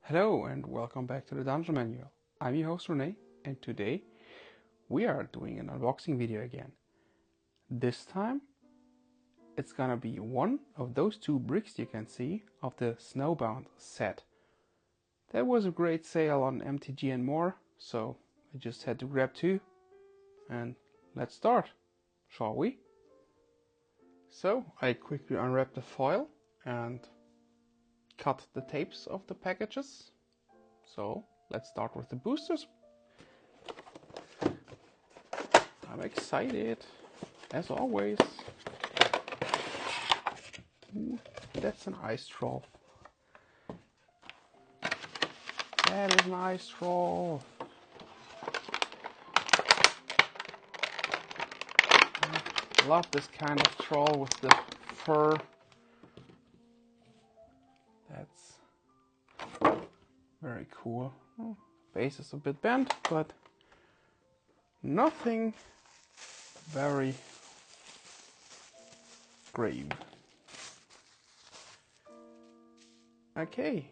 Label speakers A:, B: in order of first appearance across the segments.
A: Hello and welcome back to the Dungeon Manual. I'm your host Renee, and today we are doing an unboxing video again. This time it's gonna be one of those two bricks you can see of the Snowbound set. There was a great sale on MTG and more, so I just had to grab two and let's start, shall we? So I quickly unwrapped the foil and cut the tapes of the packages. So let's start with the boosters. I'm excited, as always. Ooh, that's an ice troll. That is an ice troll. I love this kind of troll with the fur. That's very cool. Base is a bit bent, but nothing very grave. Okay,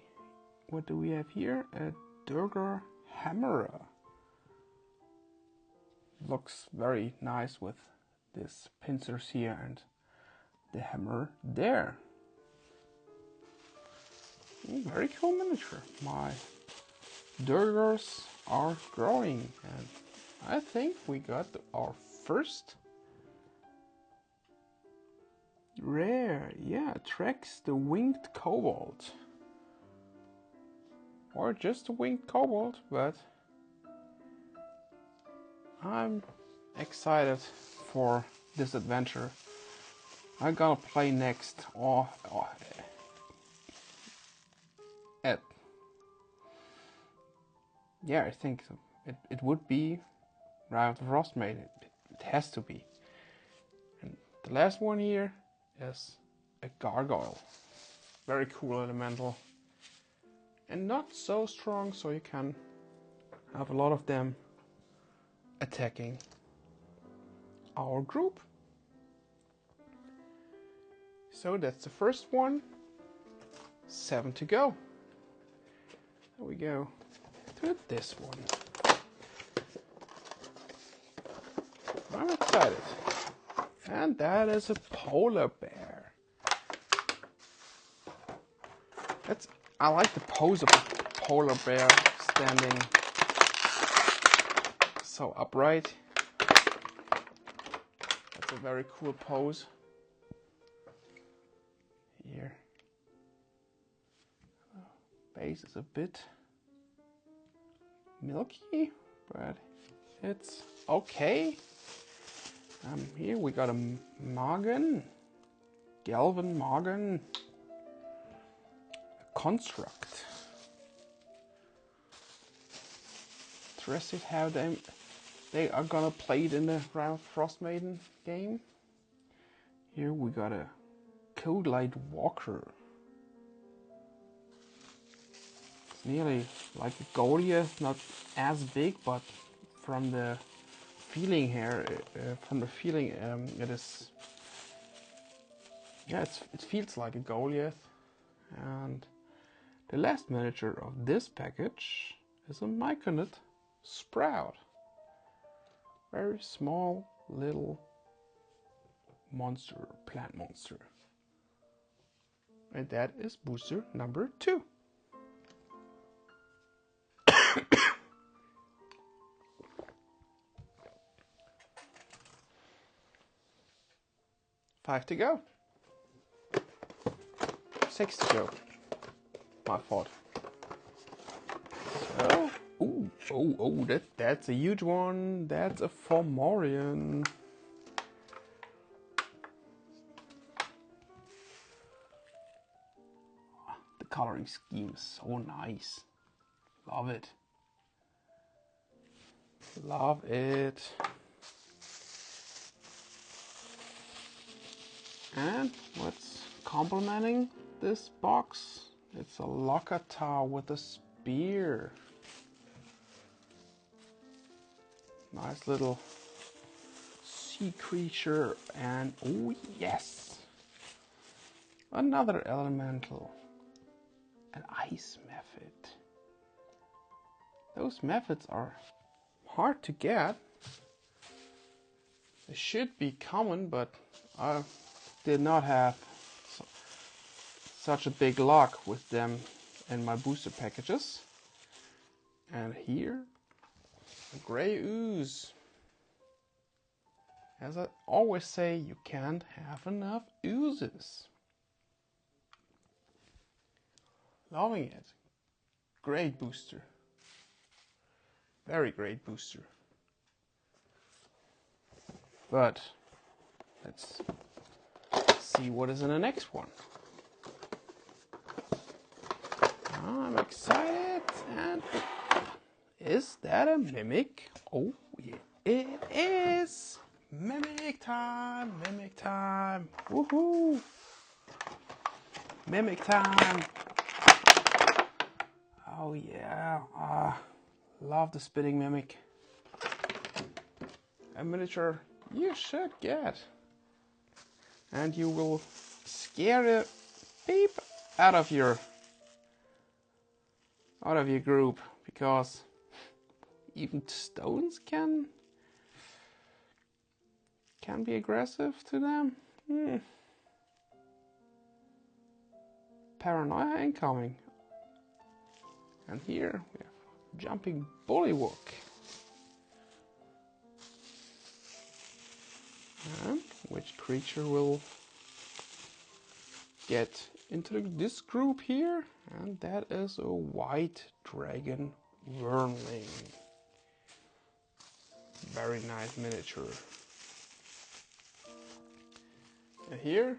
A: what do we have here? A Durgar Hammerer. Looks very nice with these pincers here and the hammer there. Very cool miniature. My Durgars are growing, and I think we got our first rare. Yeah, Trex the Winged Kobold. Or just a Winged Kobold, but I'm excited for this adventure. I'm gonna play next yeah, I think it would be Round of Frostmaiden. It has to be. And the last one here is a Gargoyle. Very cool elemental. And not so strong, so you can have a lot of them attacking our group. So that's the first one. 7 to go. There we go. To this one. I'm excited. And that is a polar bear. I like the pose of a polar bear standing so upright. That's a very cool pose. Here. Base is a bit milky, but it's okay. Here we got a Magen, Galvan Magen, a Construct. Interested how they are gonna play it in the Round of Frostmaiden game. Here we got a Cold Light Walker. It's nearly like a Goliath, not as big, but from the feeling here, it is. Yeah, it feels like a Goliath. And the last miniature of this package is a Myconid Sprout. Very small little monster, plant monster. And that is booster number 2. Five to go. 6 to go. My fault. So, that's a huge one. That's a Fomorian. The coloring scheme is so nice. Love it. Love it. And what's complementing this box? It's a Lokata with a spear. Nice little sea creature, and oh yes, another elemental, an ice method. Those methods are hard to get. They should be common, but I did not have such a big luck with them in my booster packages. And here, a gray ooze. As I always say, you can't have enough oozes. Loving it. Great booster. Very great booster. But let's see what is in the next one. I'm excited. And is that a mimic? Oh, yeah, it is. Mimic time, mimic time. Woohoo! Mimic time. Oh yeah, love the spitting mimic. A miniature you should get. And you will scare the beep out of your group, because even stones can be aggressive to them. Paranoia incoming. And here we have jumping bullywug. And which creature will get into this group here? And that is a white dragon wormling. Very nice miniature. And here,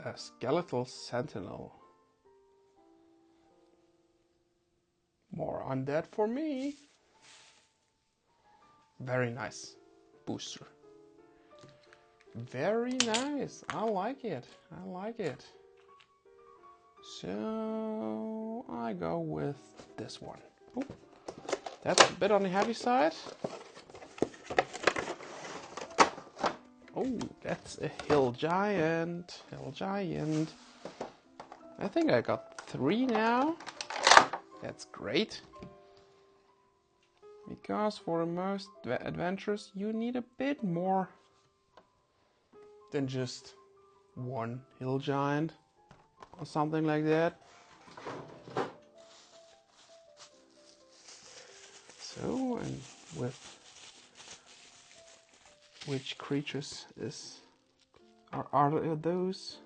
A: a skeletal sentinel. More undead for me. Very nice booster. Very nice. I like it. I like it. So I go with this one. Ooh, that's a bit on the heavy side. Oh, that's a hill giant. Hill giant. I think I got 3 now. That's great. Because for the most adventures you need a bit more than just 1 hill giant or something like that. So, and with which creatures are those?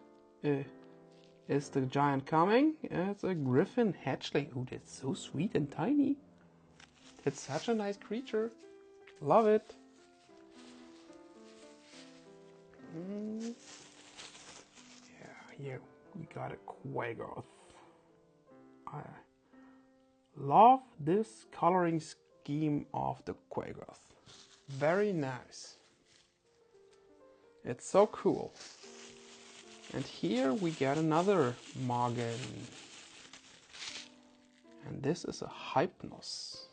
A: Is the giant coming? It's a griffin hatchling. Oh, that's so sweet and tiny. It's such a nice creature. Love it. Yeah, here we got a Quagoth. I love this coloring scheme of the Quagoth. Very nice. It's so cool. And here we get another Morgan. And this is a Hypnos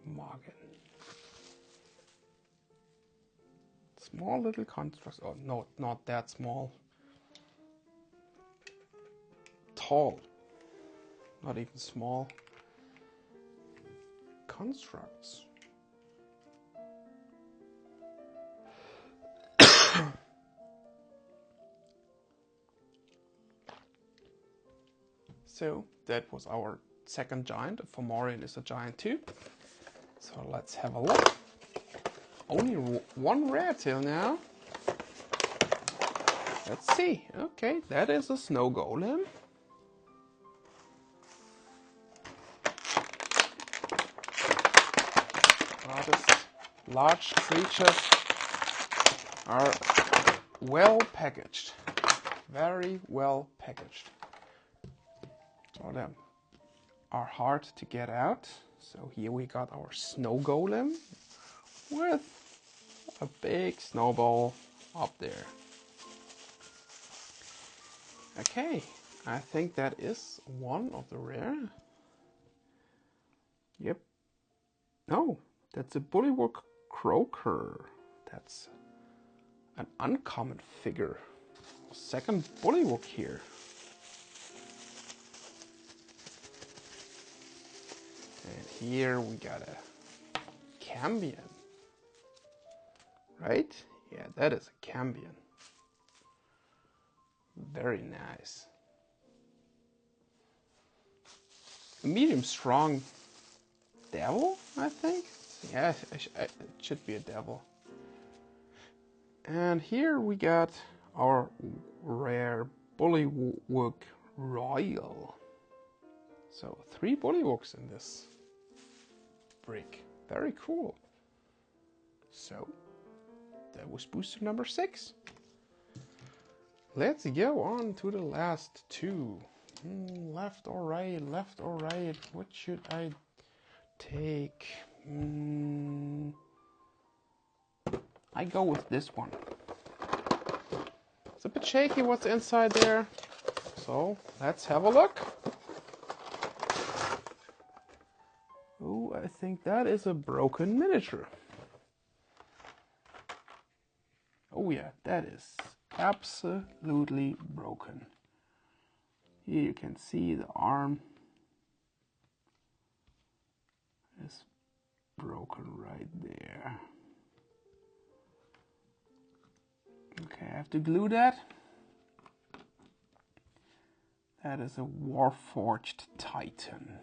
A: Morgan. Small little constructs. Oh no, not that small. Tall. Not even small. Constructs. So that was our second giant. Fomorian is a giant too. So let's have a look. Only 1 rare till now. Let's see. Okay, that is a snow golem. These large creatures are well packaged. Very well packaged. So them are hard to get out. So here we got our snow golem with a big snowball up there. Okay, I think that is one of the rare. Yep. No, that's a bullywug croaker. That's an uncommon figure. Second bullywug here. here we got a cambion. Right? Yeah, that is a cambion. Very nice. A medium strong devil, I think. Yeah, it should be a devil. And here we got our rare Bullywug Royal. So 3 Bullywugs in this brick. Very cool. So that was booster number 6. Let's go on to the last 2. Left or right, left or right. What should I take? I go with this one. It's a bit shaky what's inside there. So let's have a look. Oh, I think that is a broken miniature. Oh yeah, that is absolutely broken. Here you can see the arm is broken right there. Okay, I have to glue that. That is a Warforged Titan.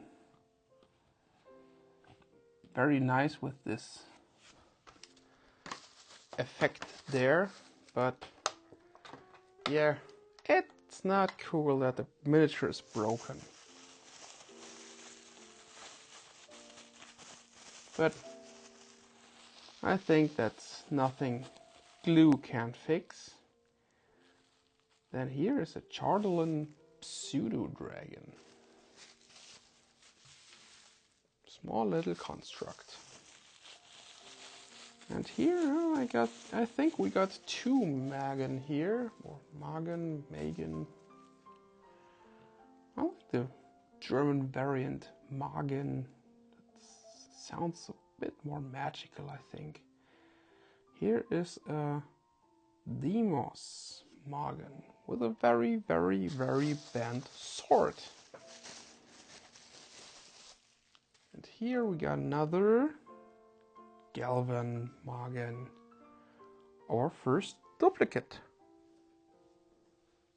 A: Very nice with this effect there, but yeah, it's not cool that the miniature is broken. But I think that's nothing glue can't fix. Then here is a Chardolin pseudo dragon. Small little construct. And here I think we got 2 Magen here, or Magen. I like the German variant Magen. That sounds a bit more magical, I think. Here is a Demos Magen with a very, very, very bent sword. And here we got another Galvan Magen, our first duplicate.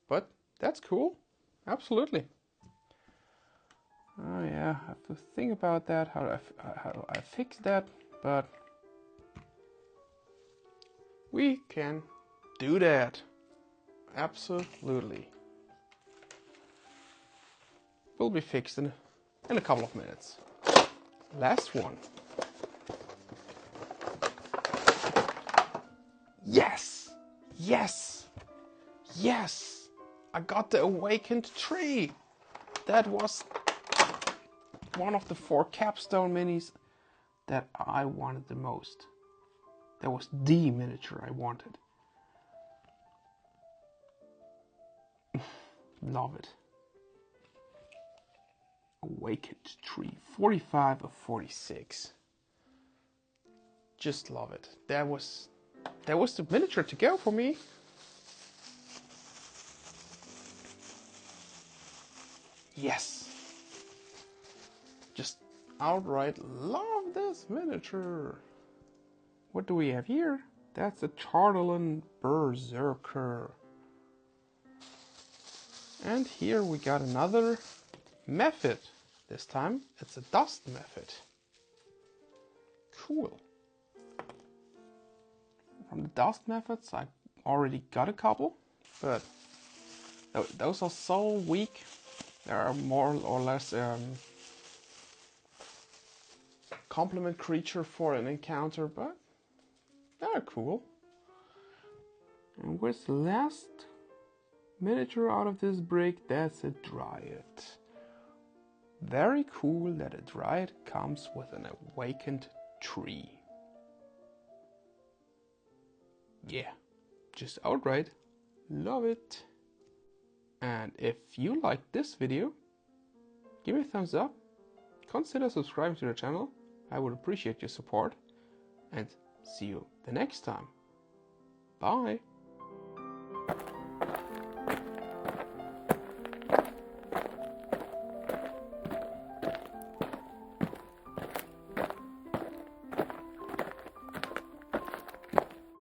A: But that's cool, absolutely. Oh yeah, I have to think about that, how do I fix that, but we can do that, absolutely. Will be fixed in a couple of minutes. Last one. Yes! Yes! Yes! I got the Awakened Tree! That was one of the 4 capstone minis that I wanted the most. That was the miniature I wanted. Love it. Awakened Tree, 45 of 46. Just love it. That was the miniature to go for me. Yes. Just outright love this miniature. What do we have here? That's a Chardolin Berserker. And here we got another Mephit. This time it's a Dust Mephit. Cool. From the Dust Methods I already got a couple, but those are so weak. They are more or less complement creature for an encounter, but they're cool. And where's the last miniature out of this brick? That's a Dryad. Very cool that a Dryad comes with an Awakened Tree. Yeah, just outright love it. And if you liked this video, give me a thumbs up, consider subscribing to the channel. I would appreciate your support, and see you the next time. Bye!